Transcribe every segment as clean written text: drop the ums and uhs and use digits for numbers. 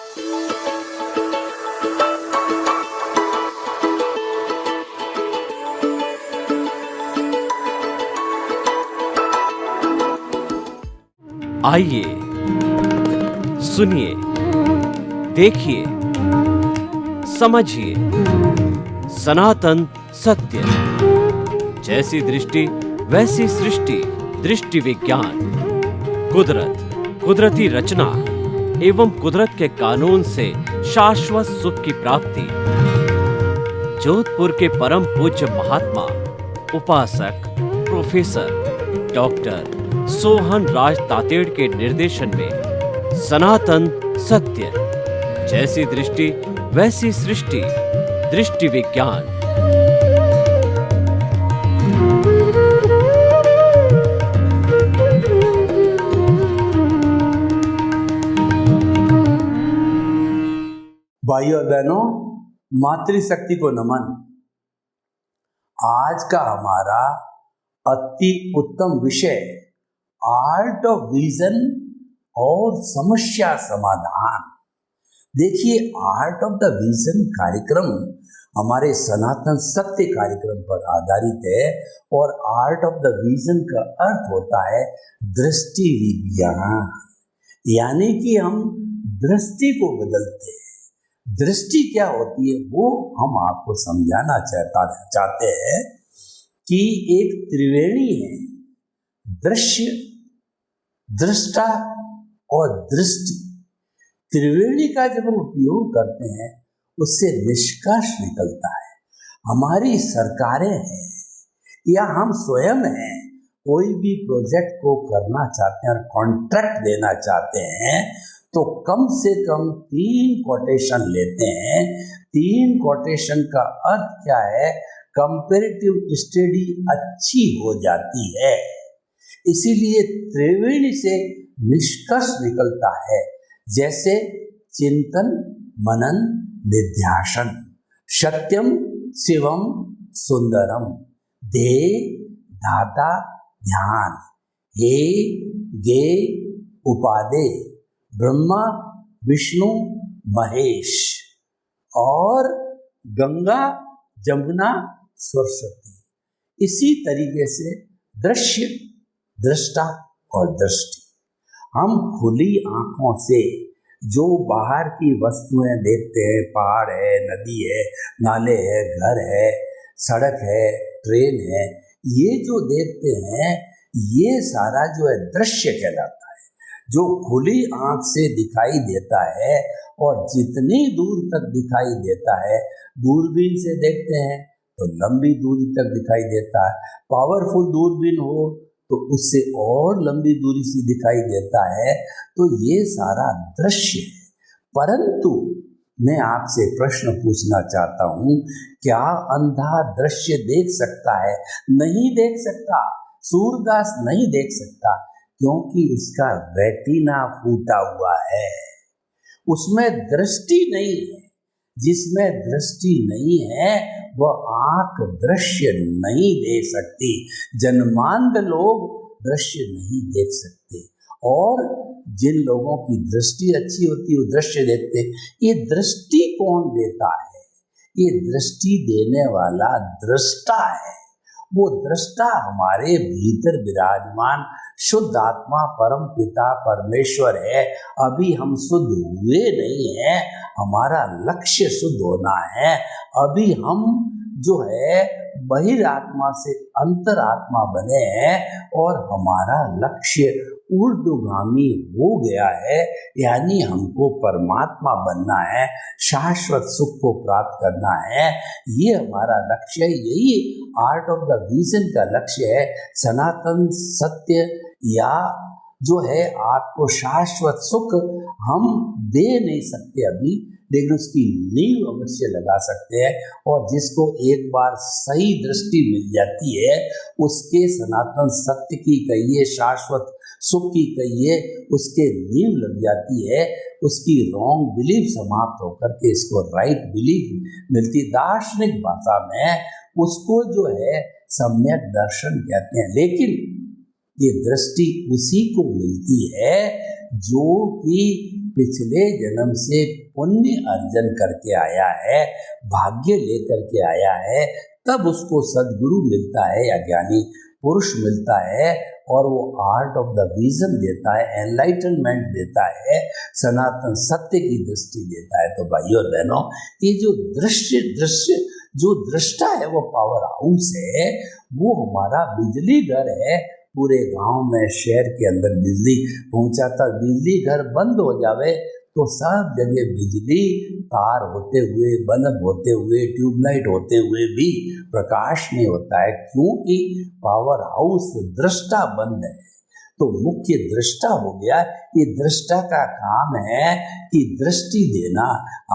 आइए, सुनिए, देखिए, समझिए सनातन सत्य। जैसी दृष्टि वैसी सृष्टि, दृष्टि विज्ञान। कुदरत, कुदरती रचना एवं कुदरत के कानून से शाश्वत सुख की प्राप्ति। जोधपुर के परम पूज्य महात्मा उपासक प्रोफेसर डॉक्टर सोहन राज तातेड़ के निर्देशन में सनातन सत्य। जैसी दृष्टि वैसी सृष्टि, दृष्टि विज्ञान। भाइयों और बहनों, मातृशक्ति को नमन। आज का हमारा अति उत्तम विषय आर्ट ऑफ विजन और समस्या समाधान। देखिए, आर्ट ऑफ द विजन कार्यक्रम हमारे सनातन सत्य कार्यक्रम पर आधारित है और आर्ट ऑफ द विजन का अर्थ होता है दृष्टि विज्ञान, यानी कि हम दृष्टि को बदलते हैं। दृष्टि क्या होती है वो हम आपको समझाना चाहते हैं कि एक त्रिवेणी है, दृश्य, दृष्टा और दृष्टि। त्रिवेणी का जब हम उपयोग करते हैं उससे निष्कर्ष निकलता है। हमारी सरकारें हैं या हम स्वयं हैं, कोई भी प्रोजेक्ट को करना चाहते हैं और कॉन्ट्रैक्ट देना चाहते हैं तो कम से कम 3 कोटेशन लेते हैं। 3 कोटेशन का अर्थ क्या है? कंपैरेटिव स्टडी अच्छी हो जाती है। इसीलिए त्रिवेणी से निष्कर्ष निकलता है, जैसे चिंतन, मनन, निध्यासन, सत्यम शिवम सुंदरम, ध्येय, धाता, ध्यान, हे गे उपादे, ब्रह्मा विष्णु महेश और गंगा जमुना सरस्वती। इसी तरीके से दृश्य, दृष्टा और दृष्टि। हम खुली आंखों से जो बाहर की वस्तुएं देखते हैं, पहाड़ है, नदी है, नाले है, घर है, सड़क है, ट्रेन है, ये जो देखते हैं ये सारा जो है दृश्य कहलाता है, जो खुली आंख से दिखाई देता है। और जितनी दूर तक दिखाई देता है, दूरबीन से देखते हैं तो लंबी दूरी तक दिखाई देता है। पावरफुल दूरबीन हो तो उससे और लंबी दूरी से दिखाई देता है। तो ये सारा दृश्य है। परंतु मैं आपसे प्रश्न पूछना चाहता हूँ, क्या अंधा दृश्य देख सकता है? नहीं देख सकता। सूरदास नहीं देख सकता क्योंकि उसका रेटिना फूटा हुआ है, उसमें दृष्टि नहीं है। जिसमें दृष्टि नहीं है वह आंख दृश्य नहीं देख सकती। जन्मांध लोग दृश्य नहीं देख सकते और जिन लोगों की दृष्टि अच्छी होती है वो दृश्य देखते। ये दृष्टि कौन देता है? ये दृष्टि देने वाला दृष्टा है। वो दृष्टा हमारे भीतर विराजमान शुद्ध आत्मा परम पिता परमेश्वर है। अभी हम शुद्ध हुए नहीं हैं, हमारा लक्ष्य शुद्ध होना है। अभी हम जो है बहिरात्मा से अंतरात्मा बने हैं और हमारा लक्ष्य ऊर्ध्वगामी हो गया है, यानी हमको परमात्मा बनना है, शाश्वत सुख को प्राप्त करना है। ये हमारा लक्ष्य है। यही आर्ट ऑफ द विजन का लक्ष्य है। सनातन सत्य या जो है आपको शाश्वत सुख हम दे नहीं सकते अभी, लेकिन उसकी नींव अवश्य लगा सकते हैं। और जिसको एक बार सही दृष्टि मिल जाती है उसके सनातन सत्य की कहिए, शाश्वत सुख की कहिए, उसके नींव लग जाती है। उसकी रॉन्ग बिलीफ समाप्त होकर के इसको राइट बिलीफ मिलती। दार्शनिक भाषा में उसको जो है सम्यक दर्शन कहते हैं। लेकिन ये दृष्टि उसी को मिलती है जो कि पिछले जन्म से पुण्य अर्जन करके आया है, भाग्य लेकर के आया है, तब उसको सद्गुरु मिलता है या ज्ञानी पुरुष मिलता है और वो आर्ट ऑफ द विजन देता है, एनलाइटनमेंट देता है, सनातन सत्य की दृष्टि देता है। तो भाइयों और बहनों, ये जो दृश्य जो दृष्टा है वो पावर हाउस है, वो हमारा बिजली घर है। पूरे गांव में शहर के अंदर बिजली पहुंचाता, बिजली घर बंद हो जावे तो सब जगह बिजली तार होते हुए, बल्ब होते हुए, ट्यूबलाइट होते हुए भी प्रकाश नहीं होता है, क्योंकि पावर हाउस दृष्टा बंद है। तो मुख्य दृष्टा हो गया। ये दृष्टा का काम है कि दृष्टि देना।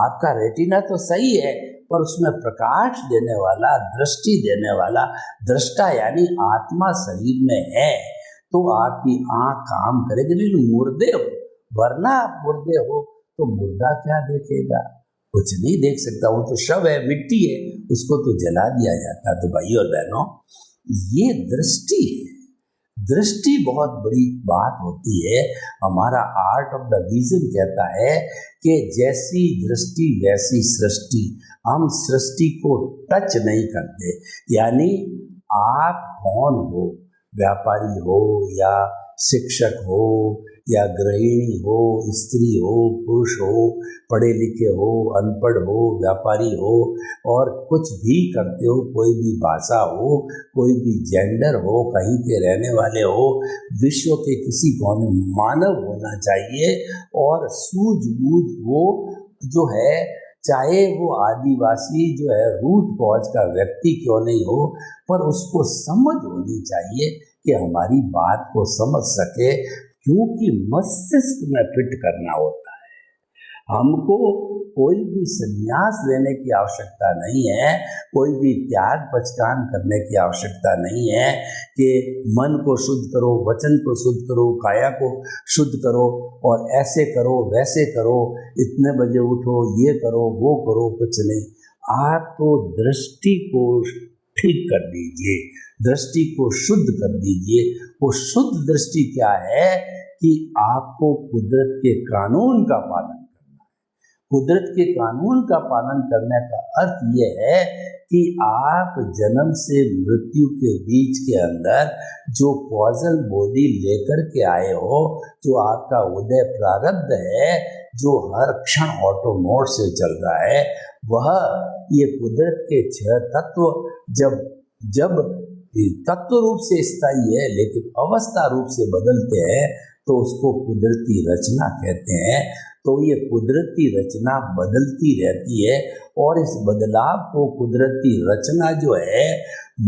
आपका रेटिना तो सही है, पर उसमें प्रकाश देने वाला, दृष्टि देने वाला दृष्टा यानी आत्मा शरीर में है, तो आपकी आंख काम करेगी। लेकिन मुर्दे हो, वरना आप मुर्दे हो तो मुर्दा क्या देखेगा? कुछ नहीं देख सकता, वो तो शव है, मिट्टी है, उसको तो जला दिया जाता। तो भाइयों और बहनों, ये दृष्टि है। दृष्टि बहुत बड़ी बात होती है। हमारा आर्ट ऑफ द विजन कहता है कि जैसी दृष्टि वैसी सृष्टि। हम सृष्टि को टच नहीं करते। यानी आप कौन हो, व्यापारी हो या शिक्षक हो या गृहिणी हो, स्त्री हो, पुरुष हो, पढ़े लिखे हो, अनपढ़ हो, व्यापारी हो, और कुछ भी करते हो, कोई भी भाषा हो, कोई भी जेंडर हो, कहीं के रहने वाले हो, विश्व के किसी कोने मानव होना चाहिए। और सूझबूझ वो जो है, चाहे वो आदिवासी जो है, रूट कॉज का व्यक्ति क्यों नहीं हो, पर उसको समझ होनी चाहिए कि हमारी बात को समझ सके, क्योंकि मस्तिष्क में फिट करना होता है। हमको कोई भी संन्यास लेने की आवश्यकता नहीं है, कोई भी त्याग पचकान करने की आवश्यकता नहीं है कि मन को शुद्ध करो, वचन को शुद्ध करो, काया को शुद्ध करो और ऐसे करो, वैसे करो, इतने बजे उठो, ये करो, वो करो। कुछ नहीं, आप तो दृष्टि को ठीक कर दीजिए, दृष्टि को शुद्ध कर दीजिए। वो शुद्ध दृष्टि क्या है कि आपको कुदरत के कानून का पालन करना है। कुदरत के कानून का पालन करने का अर्थ ये है कि आप जन्म से मृत्यु के बीच के अंदर जो कॉजल बॉडी लेकर के आए हो, जो आपका उदय प्रारब्ध है, जो हर क्षण ऑटो मोड से चल रहा है, वह ये कुदरत के 6 तत्व जब तत्व रूप से स्थायी है, लेकिन अवस्था रूप से बदलते हैं, तो उसको कुदरती रचना कहते हैं। तो ये कुदरती रचना बदलती रहती है, और इस बदलाव को कुदरती रचना जो है,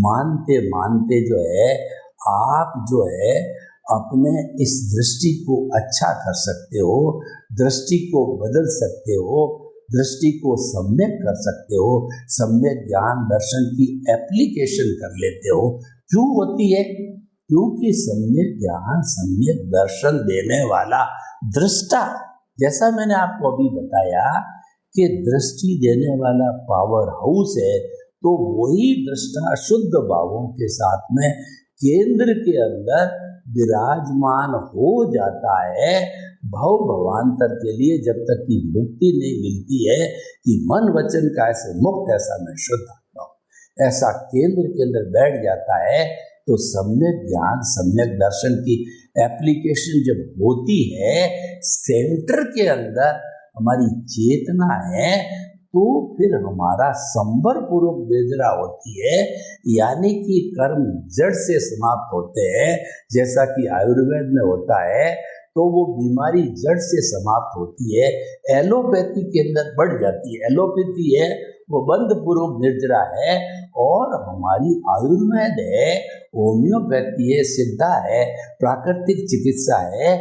मानते मानते जो है, आप जो है अपने इस दृष्टि को अच्छा कर सकते हो, दृष्टि को बदल सकते हो, दृष्टि को सम्यक कर सकते हो, सम्यक ज्ञान दर्शन की एप्लीकेशन कर लेते हो। क्यों होती है? क्योंकि सम्यक ज्ञान सम्यक दर्शन देने वाला दृष्टा, जैसा मैंने आपको अभी बताया कि दृष्टि देने वाला पावर हाउस है, तो वही दृष्टा शुद्ध भावों के साथ में केंद्र के अंदर विराजमान हो जाता है, भव भवांतर के लिए, जब तक कि मुक्ति नहीं मिलती है कि मन वचन काय से मुक्त, ऐसा मैं शुद्ध आता हूँ, ऐसा केंद्र के अंदर बैठ जाता है। तो सम्यक ज्ञान सम्यक दर्शन की एप्लीकेशन जब होती है, सेंटर के अंदर हमारी चेतना है, तो फिर हमारा संवर पूर्वक बेजरा होती है, यानी कि कर्म जड़ से समाप्त होते हैं। जैसा कि आयुर्वेद में होता है, तो वो बीमारी जड़ से समाप्त होती है। एलोपैथी के अंदर बढ़ जाती है, एलोपैथी है वो बंद पूर्वक निर्जरा है, और हमारी आयुर्वेद है, होम्योपैथी है, सिद्धा है, प्राकृतिक चिकित्सा है,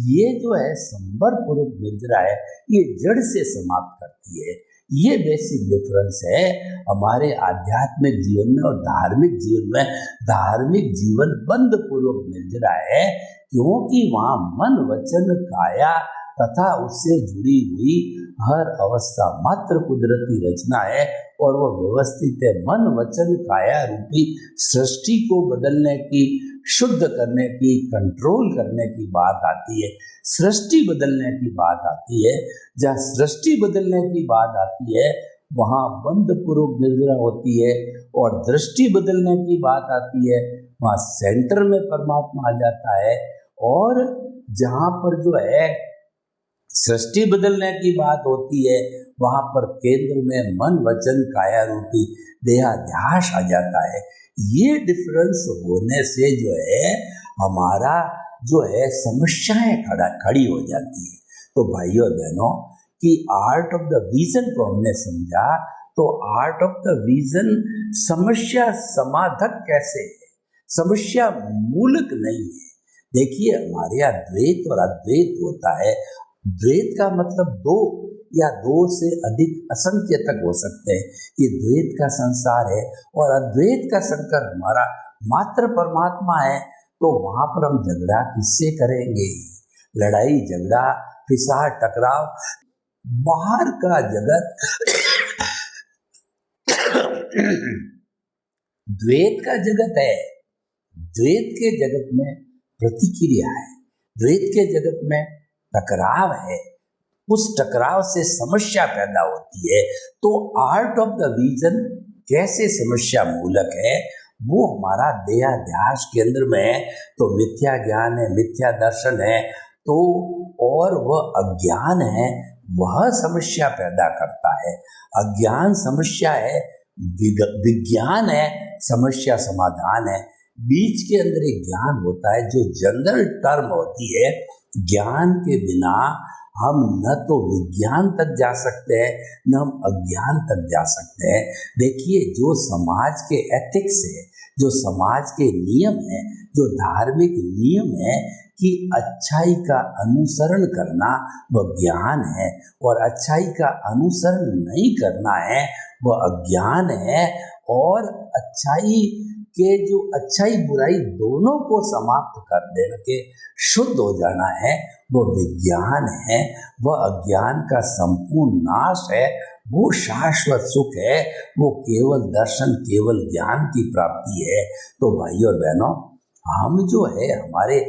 ये जो है संवर पूर्वक निर्जरा है, ये जड़ से समाप्त करती है। ये बेसिक डिफरेंस है हमारे आध्यात्मिक जीवन में और धार्मिक जीवन में। धार्मिक जीवन बंद पूर्वक निर्जरा है, क्योंकि वहाँ मन वचन काया तथा उससे जुड़ी हुई हर अवस्था मात्र कुदरती रचना है, और वो व्यवस्थित है। मन वचन काया रूपी सृष्टि को बदलने की शुद्ध करने की, कंट्रोल करने की बात आती है, सृष्टि बदलने की बात आती है, जहाँ सृष्टि बदलने की बात आती है वहाँ बंध पूर्वक निद्रा होती है, और दृष्टि बदलने की बात आती है वहाँ सेंटर में परमात्मा आ जाता है। और जहाँ पर जो है सृष्टि बदलने की बात होती है वहाँ पर केंद्र में मन वचन काया रूपी देहाध्यास आ जाता है। ये डिफरेंस होने से जो है हमारा जो है समस्याएं खड़ी हो जाती है। तो भाइयों बहनों कि आर्ट ऑफ द विजन को हमने समझा, तो आर्ट ऑफ द विजन समस्या समाधक कैसे है, समस्या मूलक नहीं है। देखिए हमारे यहाँ द्वैत और अद्वैत होता है। द्वैत का मतलब दो या दो से अधिक असंख्य तक हो सकते हैं, ये द्वैत का संसार है। और अद्वैत का शंकर हमारा मात्र परमात्मा है। तो वहां पर हम झगड़ा किससे करेंगे? लड़ाई झगड़ा फिसार टकराव बाहर का जगत द्वैत का जगत है। द्वैत के जगत में प्रतिक्रिया है, द्वैत के जगत में टकराव है, उस टकराव से समस्या पैदा होती है। तो आर्ट ऑफ द विजन कैसे समस्या मूलक है, वो हमारा देहाध्यास केंद्र में है। तो मिथ्या ज्ञान है, मिथ्या दर्शन है, तो और वह अज्ञान है, वह समस्या पैदा करता है। अज्ञान समस्या है, विज्ञान है समस्या समाधान है। बीच के अंदर एक ज्ञान होता है जो जनरल टर्म होती है। ज्ञान के बिना हम न तो विज्ञान तक जा सकते हैं न हम अज्ञान तक जा सकते हैं। देखिए जो समाज के एथिक्स है, जो समाज के नियम है, जो धार्मिक नियम है कि अच्छाई का अनुसरण करना वह ज्ञान है, और अच्छाई का अनुसरण नहीं करना है वह अज्ञान है। और अच्छाई के जो अच्छाई बुराई दोनों को समाप्त कर देने के शुद्ध हो जाना है वो विज्ञान है। वह अज्ञान का संपूर्ण नाश है, वो शाश्वत सुख है, वो केवल दर्शन केवल ज्ञान की प्राप्ति है। तो भाइयों और बहनों हम जो है हमारे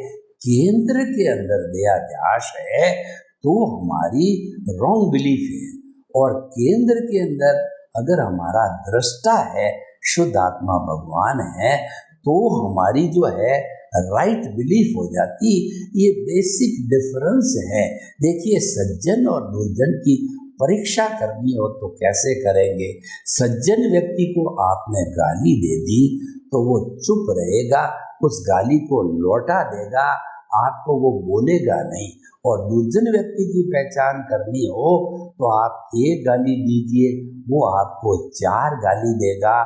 केंद्र के अंदर देहाध्यास है तो हमारी रॉन्ग बिलीफ है, और केंद्र के अंदर अगर हमारा दृष्टा है शुद्ध आत्मा भगवान है तो हमारी जो है राइट बिलीफ हो जाती। ये बेसिक डिफरेंस है। देखिए सज्जन और दुर्जन की परीक्षा करनी हो तो कैसे करेंगे? सज्जन व्यक्ति को आपने गाली दे दी तो वो चुप रहेगा, उस गाली को लौटा देगा, आपको वो बोलेगा नहीं। और दुर्जन व्यक्ति की पहचान करनी हो तो आप एक गाली दीजिए, वो आपको 4 गाली देगा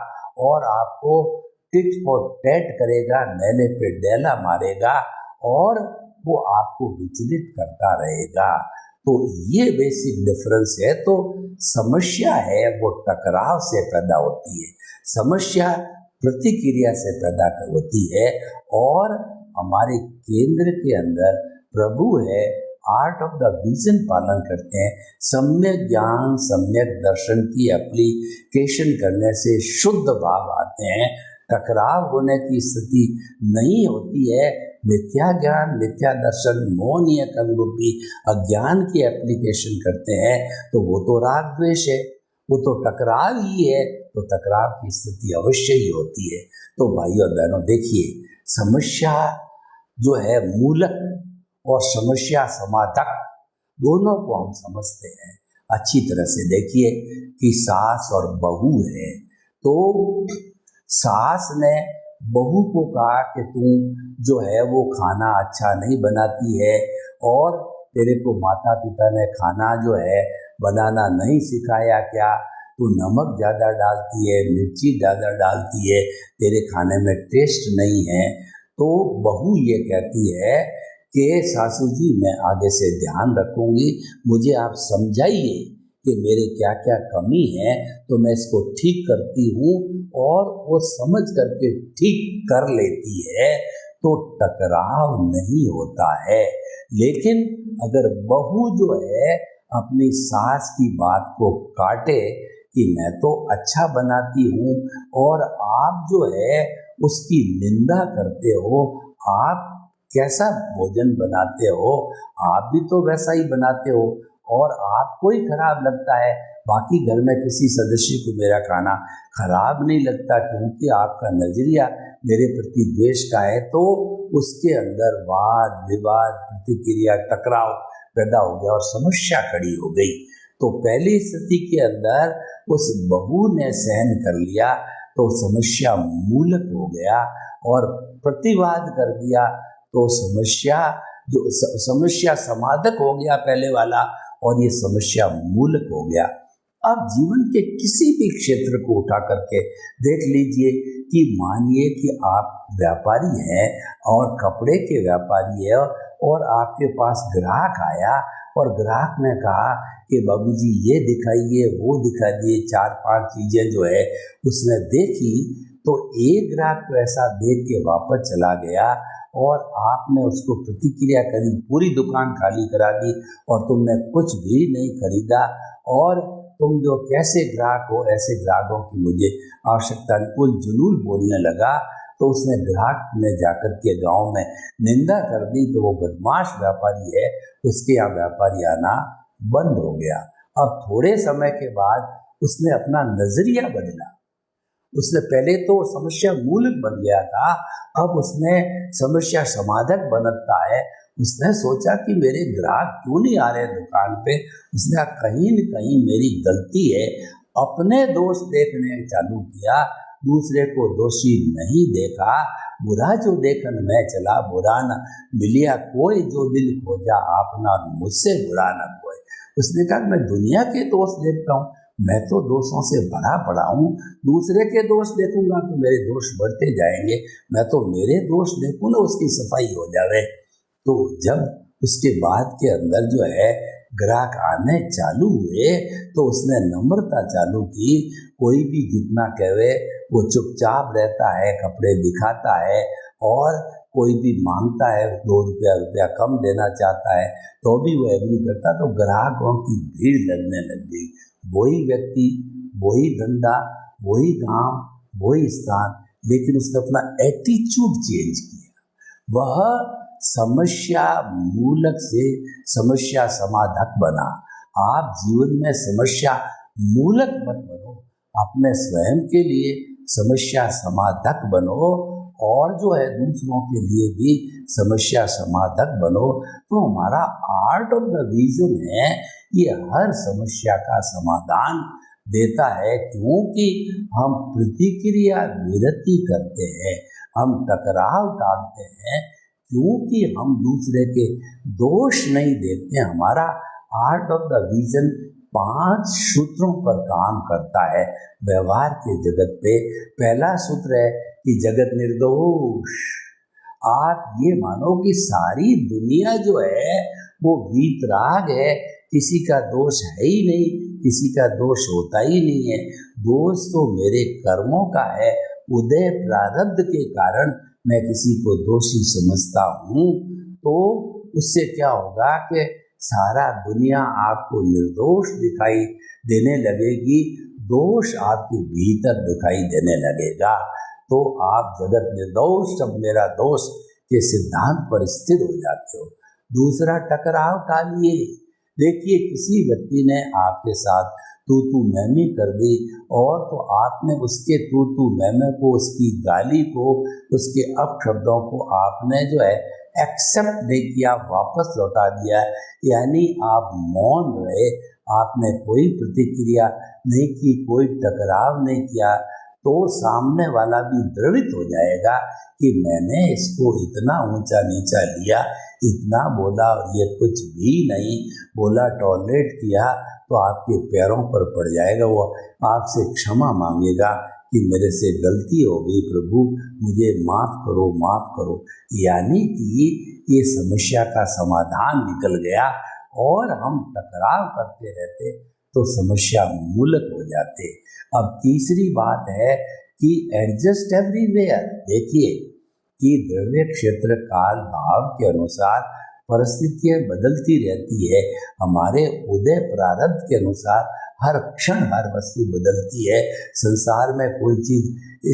और आपको टिट फॉर टैट करेगा, नेले पे डेला मारेगा और वो आपको विचलित करता रहेगा। तो ये बेसिक डिफरेंस है। तो समस्या है वो टकराव से पैदा होती है, समस्या प्रतिक्रिया से पैदा होती है। और हमारे केंद्र के अंदर प्रभु है, आर्ट ऑफ द विजन पालन करते हैं। सम्यक ज्ञान सम्यक दर्शन की एप्लीकेशन करने से शुद्ध भाव आते हैं, टकराव होने की स्थिति नहीं होती है। मिथ्या ज्ञान मिथ्या दर्शन मौन या रूपी अज्ञान की एप्लीकेशन करते हैं तो वो तो राग द्वेष है, वो तो टकराव ही है, तो टकराव की स्थिति अवश्य ही होती है। तो भाइयों और बहनों देखिए समस्या जो है मूलक और समस्या समाधक दोनों को हम समझते हैं अच्छी तरह से। देखिए कि सास और बहू है, तो सास ने बहू को कहा कि तू जो है वो खाना अच्छा नहीं बनाती है और तेरे को माता पिता ने खाना जो है बनाना नहीं सिखाया क्या, तू नमक ज़्यादा डालती है, मिर्ची ज़्यादा डालती है, तेरे खाने में टेस्ट नहीं है। तो बहू ये कहती है कि सासू जी मैं आगे से ध्यान रखूंगी, मुझे आप समझाइए कि मेरे क्या क्या कमी है तो मैं इसको ठीक करती हूँ। और वो समझ करके ठीक कर लेती है तो टकराव नहीं होता है। लेकिन अगर बहू जो है अपनी सास की बात को काटे कि मैं तो अच्छा बनाती हूँ और आप जो है उसकी निंदा करते हो। आप कैसा भोजन बनाते हो, आप भी तो वैसा ही बनाते हो और आपको ही खराब लगता है, बाकी घर में किसी सदस्य को मेरा खाना खराब नहीं लगता, क्योंकि आपका नजरिया मेरे प्रति द्वेष का है। तो उसके अंदर वाद विवाद, प्रतिक्रिया, टकराव पैदा हो गया और समस्या खड़ी हो गई। तो पहली स्थिति के अंदर उस बहू ने सहन कर लिया तो समस्या मूलक हो गया, और प्रतिवाद कर दिया तो समस्या समाधक हो गया पहले वाला, और ये समस्या मूलक हो गया। अब जीवन के किसी भी क्षेत्र को उठा करके देख लीजिए कि मानिए कि आप व्यापारी हैं और कपड़े के व्यापारी है, और आपके पास ग्राहक आया और ग्राहक ने कहा कि बाबूजी ये दिखाइए, वो दिखा दिए, 4-5 चीजें जो है उसने देखी। तो एक ग्राहक तो ऐसा देख के वापस चला गया और आपने उसको प्रतिक्रिया करी, पूरी दुकान खाली करा दी और तुमने कुछ भी नहीं खरीदा, और तुम जो कैसे ग्राहक हो, ऐसे ग्राहकों की मुझे आवश्यकता नहीं, कुल जुलूल बोलने लगा। तो उसने ग्राहक ने जाकर के गांव में निंदा कर दी। तो वो बदमाश व्यापारी है, उसके यहाँ व्यापारी आना बंद हो गया। अब थोड़े समय के बाद उसने अपना नजरिया बदला। उसने पहले तो समस्या मूलक बन गया था, अब उसने समस्या समाधक बनता है। उसने सोचा कि मेरे ग्राहक क्यों नहीं आ रहे दुकान पे। उसने कहीं न कहीं मेरी गलती है, अपने दोष देखने चालू किया, दूसरे को दोषी नहीं देखा। बुरा जो देखन मैं चला, बुरा न मिलिया कोई, जो दिल खोजा आपना, मुझसे बुरा न कोई। उसने कहा मैं दुनिया के दोष देखता हूँ, मैं तो दोषों से भरा पड़ा हूँ, दूसरे के दोष देखूंगा तो मेरे दोष बढ़ते जाएंगे, मैं तो मेरे दोष देखूँ ना उसकी सफाई हो जावे। तो जब उसके बाद के अंदर जो है ग्राहक आने चालू हुए तो उसने नम्रता चालू की। कोई भी जितना कहे वो चुपचाप रहता है, कपड़े दिखाता है, और कोई भी मांगता है 2 रुपया कम देना चाहता है तो भी वो एग्री करता। तो ग्राहकों की भीड़ लगने लग गई। वही व्यक्ति, वही धंधा, वही गांव, वही स्थान, लेकिन उसने अपना एटीट्यूड चेंज किया। वह समस्या मूलक से समस्या समाधक बना। आप जीवन में समस्या मूलक मत बनो, अपने स्वयं के लिए समस्या समाधक बनो, और जो है दूसरों के लिए भी समस्या समाधक बनो। तो हमारा आर्ट ऑफ द विजन है, ये हर समस्या का समाधान देता है, क्योंकि हम प्रतिक्रिया विरति करते हैं, हम टकराव टालते हैं, क्योंकि हम दूसरे के दोष नहीं देखते। हमारा आर्ट ऑफ द विजन 5 सूत्रों पर काम करता है व्यवहार के जगत पे। पहला सूत्र है कि जगत निर्दोष। आप ये मानो कि सारी दुनिया जो है वो वीतराग है, किसी का दोष है ही नहीं, किसी का दोष होता ही नहीं है। दोष तो मेरे कर्मों का है, उदय प्रारब्ध के कारण मैं किसी को दोषी समझता हूँ। तो उससे क्या होगा कि सारा दुनिया आपको निर्दोष दिखाई देने लगेगी, दोष आपके भीतर दिखाई देने लगेगा। तो आप जगत निर्दोष, सब मेरा दोष के सिद्धांत पर स्थिर हो जाते हो। दूसरा, टकराव टालिए। देखिए, किसी व्यक्ति ने आपके साथ तू मैमी कर दी, और तो आपने उसके तू मैमे को, उसकी गाली को, उसके अपशब्दों को आपने जो है एक्सेप्ट नहीं किया, वापस लौटा दिया, यानी आप मौन रहे, आपने कोई प्रतिक्रिया नहीं की, कोई टकराव नहीं किया। तो सामने वाला भी द्रवित हो जाएगा कि मैंने इसको इतना ऊंचा नीचा लिया, इतना बोला और ये कुछ भी नहीं बोला, टॉलरेट किया, तो आपके पैरों पर पड़ जाएगा। वो आपसे क्षमा मांगेगा कि मेरे से गलती हो गई प्रभु, मुझे माफ़ करो, माफ़ करो। यानी कि ये समस्या का समाधान निकल गया, और हम टकराव करते रहते तो समस्या मूलक हो जाते। अब तीसरी बात है कि एडजस्ट एवरीवेयर। देखिए कि द्रव्य क्षेत्र काल भाव के अनुसार परिस्थितियाँ बदलती रहती है, हमारे उदय प्रारब्ध के अनुसार हर क्षण हर वस्तु बदलती है। संसार में कोई चीज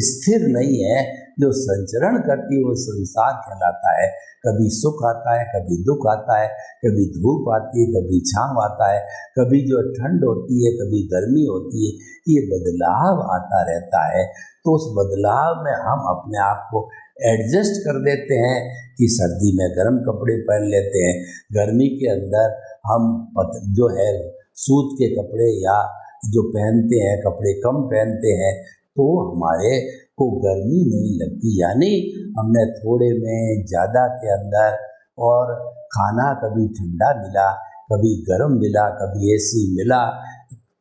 स्थिर नहीं है। जो संचरण करती है वो संसार कहलाता है। कभी सुख आता है, कभी दुख आता है, कभी धूप आती है, कभी छांव आता है, कभी जो ठंड होती है, कभी गर्मी होती है। ये बदलाव आता रहता है। तो उस बदलाव में हम अपने आप को एडजस्ट कर देते हैं कि सर्दी में गर्म कपड़े पहन लेते हैं, गर्मी के अंदर हम जो है सूत के कपड़े या जो पहनते हैं कपड़े कम पहनते हैं, तो हमारे को गर्मी नहीं लगती। यानी हमने थोड़े में ज़्यादा के अंदर, और खाना कभी ठंडा मिला, कभी गर्म मिला, कभी एसी मिला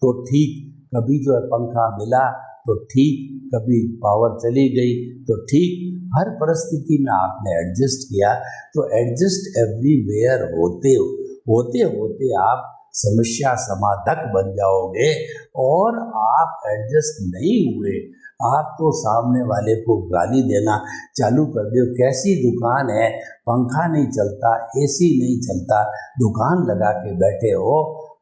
तो ठीक, कभी जो है पंखा मिला तो ठीक, कभी पावर चली गई तो ठीक। हर परिस्थिति में आपने एडजस्ट किया। तो एडजस्ट एवरीवेयर होते होते आप समस्या समाधक बन जाओगे। और आप एडजस्ट नहीं हुए, आप तो सामने वाले को गाली देना चालू कर दो। कैसी दुकान है, पंखा नहीं चलता, एसी नहीं चलता, दुकान लगा के बैठे हो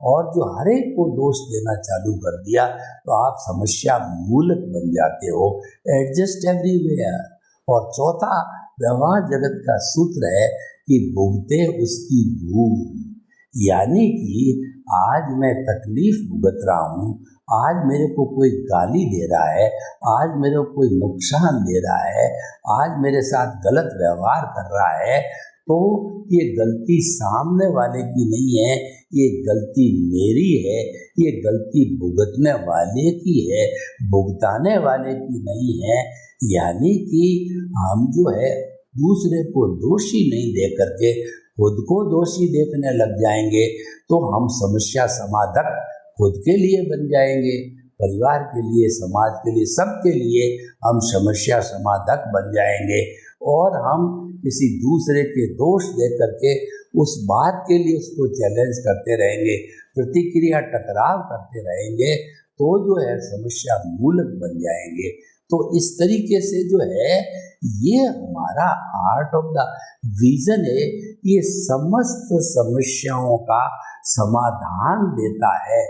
और जो हर एक को दोष देना चालू कर दिया, तो आप समस्या मूलक बन जाते हो। Adjust everywhere. और चौथा, व्यवहार जगत का सूत्र है कि भुगते उसकी भूल। यानी कि आज मैं तकलीफ भुगत रहा हूँ, आज मेरे को कोई गाली दे रहा है, आज मेरे को कोई नुकसान दे रहा है, आज मेरे साथ गलत व्यवहार कर रहा है, तो ये गलती सामने वाले की नहीं है, ये गलती मेरी है, ये गलती भुगतने वाले की है, भुगताने वाले की नहीं है। यानी कि हम जो है दूसरे को दोषी नहीं दे करके खुद को दोषी देखने लग जाएंगे, तो हम समस्या समाधक खुद के लिए बन जाएंगे, परिवार के लिए, समाज के लिए, सबके लिए हम समस्या समाधक बन जाएंगे। और हम किसी दूसरे के दोष देख करके उस बात के लिए उसको चैलेंज करते रहेंगे, प्रतिक्रिया टकराव करते रहेंगे, तो जो है समस्या मूलक बन जाएंगे। तो इस तरीके से जो है ये हमारा आर्ट ऑफ द विजन है, ये समस्त समस्याओं का समाधान देता है।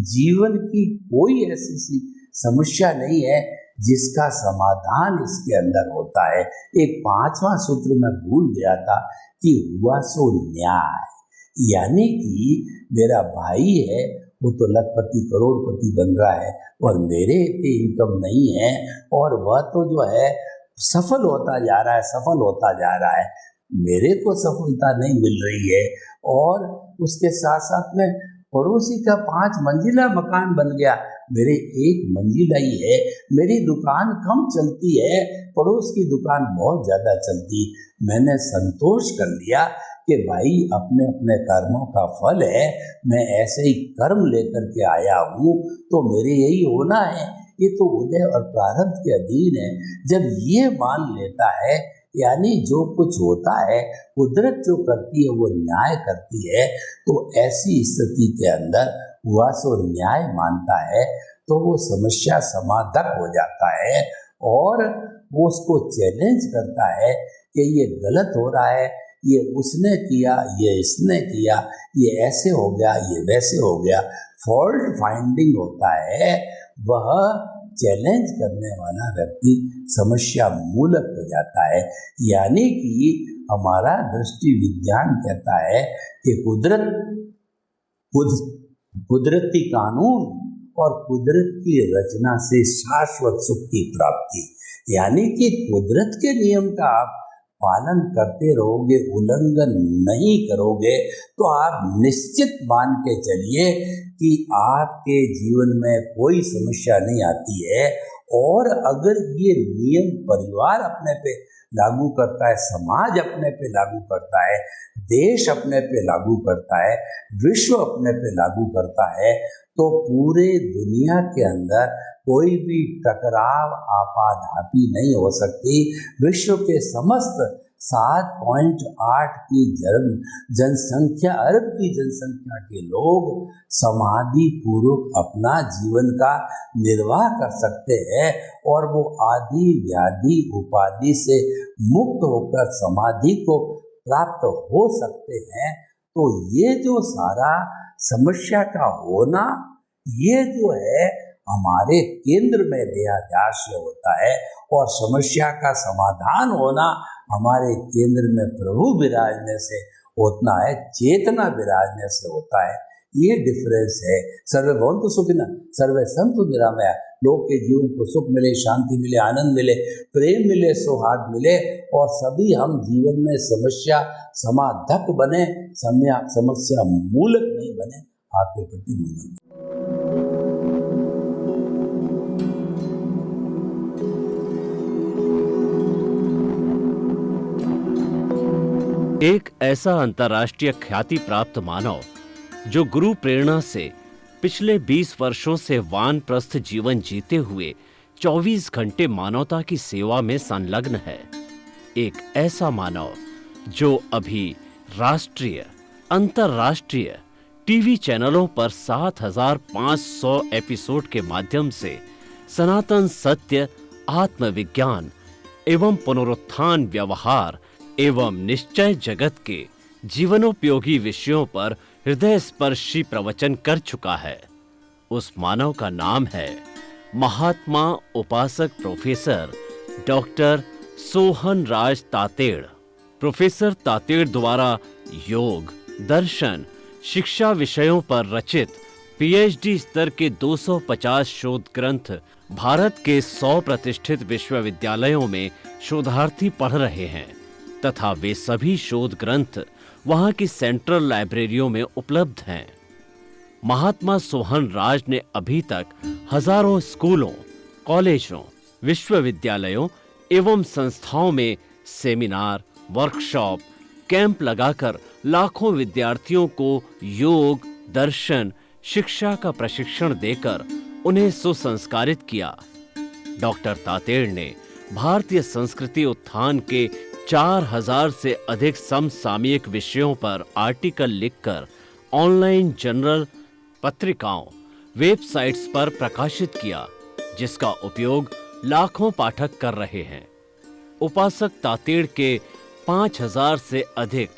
जीवन की कोई ऐसी समस्या नहीं है जिसका समाधान इसके अंदर होता है। एक 5वां सूत्र मैं भूल गया था कि हुआ सो न्याय। यानी कि मेरा भाई है, वो तो लखपति करोड़पति बन रहा है और मेरे इतनी इनकम नहीं है, और वह तो जो है सफल होता जा रहा है, सफल होता जा रहा है, मेरे को सफलता नहीं मिल रही है। और उसके साथ साथ में पड़ोसी का 5 मंजिला मकान बन गया, मेरे 1 मंजिला ही है, मेरी दुकान कम चलती है, पड़ोस की दुकान बहुत ज़्यादा चलती। मैंने संतोष कर लिया कि भाई अपने अपने कर्मों का फल है, मैं ऐसे ही कर्म लेकर के आया हूँ, तो मेरे यही होना है, ये तो उदय और प्रारब्ध के अधीन है। जब ये मान लेता है, यानी जो कुछ होता है कुदरत जो करती है वो न्याय करती है, तो ऐसी स्थिति के अंदर हुआ सो न्याय मानता है, तो वो समस्या समाधक हो जाता है और वो उसको चैलेंज करता है कि ये गलत हो रहा है, ये उसने किया, ये इसने किया, ये ऐसे हो गया, ये वैसे हो गया। फॉल्ट फाइंडिंग होता है, वह चैलेंज करने वाला व्यक्ति समस्या मूलक हो जाता है। यानी कि हमारा दृष्टि विज्ञान कहता है कि कुदरती कानून और कुदरत की रचना से शाश्वत सुख की प्राप्ति। यानी कि कुदरत के नियम का आप पालन करते रहोगे, उल्लंघन नहीं करोगे, तो आप निश्चित मान के चलिए कि आपके जीवन में कोई समस्या नहीं आती है। और अगर ये नियम परिवार अपने पे लागू करता है, समाज अपने पे लागू करता है, देश अपने पे लागू करता है, विश्व अपने पे लागू करता है, तो पूरे दुनिया के अंदर कोई भी टकराव आपाधापी नहीं हो सकती। विश्व के समस्त 7.8 की जनसंख्या, अरब की जनसंख्या के लोग समाधि पूर्वक अपना जीवन का निर्वाह कर सकते हैं और वो आदि व्याधि उपाधि से मुक्त होकर समाधि को प्राप्त हो सकते हैं। तो ये जो सारा समस्या का होना, ये जो है हमारे केंद्र में देहाध्यास्य होता है, और समस्या का समाधान होना हमारे केंद्र में प्रभु विराजने से होता है, चेतना विराजने से होता है। ये डिफरेंस है। सर्वे भवन्तु सुखिनः, सर्वे सन्तु निरामया। लोग के जीवन को सुख मिले, शांति मिले, आनंद मिले, प्रेम मिले, सौहार्द मिले, और सभी हम जीवन में समस्या समाधक बने, समस्या मूलक नहीं बने। आपके प्रति मंगल। एक ऐसा अंतर्राष्ट्रीय ख्याति प्राप्त मानव जो गुरु प्रेरणा से पिछले 20 वर्षों से वानप्रस्थ जीवन जीते हुए 24 घंटे मानवता की सेवा में संलग्न है। एक ऐसा मानव जो अभी राष्ट्रीय, अंतर्राष्ट्रीय टीवी चैनलों पर 7,500 एपिसोड के माध्यम से सनातन सत्य, आत्मविज्ञान एवं पुनरुत्थान, व्यवहार एवं निश्चय जगत के जीवनोपयोगी विषयों पर हृदय स्पर्शी प्रवचन कर चुका है। उस मानव का नाम है महात्मा उपासक प्रोफेसर डॉक्टर सोहन राज तातेड़। प्रोफेसर तातेड़ द्वारा योग, दर्शन, शिक्षा विषयों पर रचित पीएचडी स्तर के 250 शोध ग्रंथ भारत के 100 प्रतिष्ठित विश्वविद्यालयों में शोधार्थी पढ़ रहे हैं, तथा वे सभी शोध ग्रंथ वहां की सेंट्रल लाइब्रेरियों में उपलब्ध हैं। महात्मा सोहन राज ने अभी तक हजारों स्कूलों, कॉलेजों, विश्वविद्यालयों एवं संस्थाओं में सेमिनार, वर्कशॉप, कैंप लगाकर लाखों विद्यार्थियों को योग, दर्शन, शिक्षा का प्रशिक्षण देकर उन्हें सुसंस्कारित किया। डॉक्टर तातेड़ ने भारतीय संस्कृति उत्थान के 4000 से अधिक समसामयिक विषयों पर आर्टिकल लिखकर ऑनलाइन जर्नल, पत्रिकाओं, वेबसाइट्स पर प्रकाशित किया, जिसका उपयोग लाखों पाठक कर रहे हैं। उपासक तातेड़ के 5000 से अधिक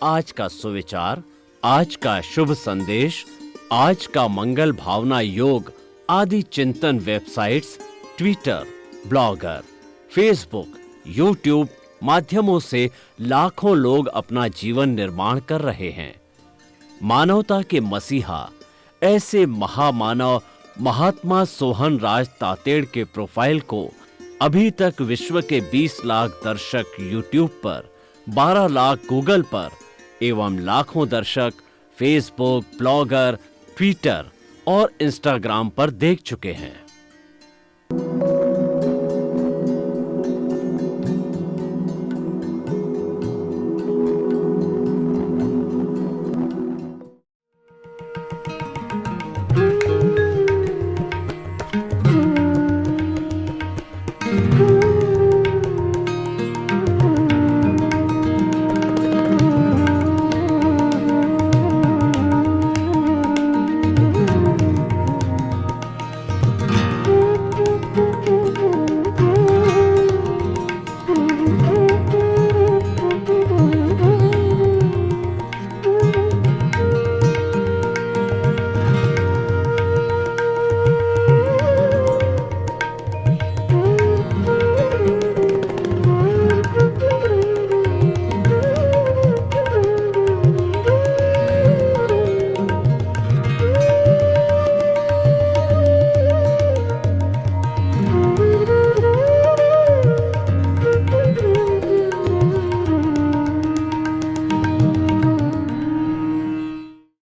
आज का सुविचार, आज का शुभ संदेश, आज का मंगल भावना योग आदि चिंतन websites, Twitter, blogger, Facebook, YouTube माध्यमों से लाखों लोग अपना जीवन निर्माण कर रहे हैं। मानवता के मसीहा ऐसे महामानव महात्मा सोहन राज तातेड़ के प्रोफाइल को अभी तक विश्व के 20 लाख दर्शक यूट्यूब पर, 12 लाख गूगल पर एवं लाखों दर्शक फेसबुक, ब्लॉगर, ट्विटर और इंस्टाग्राम पर देख चुके हैं।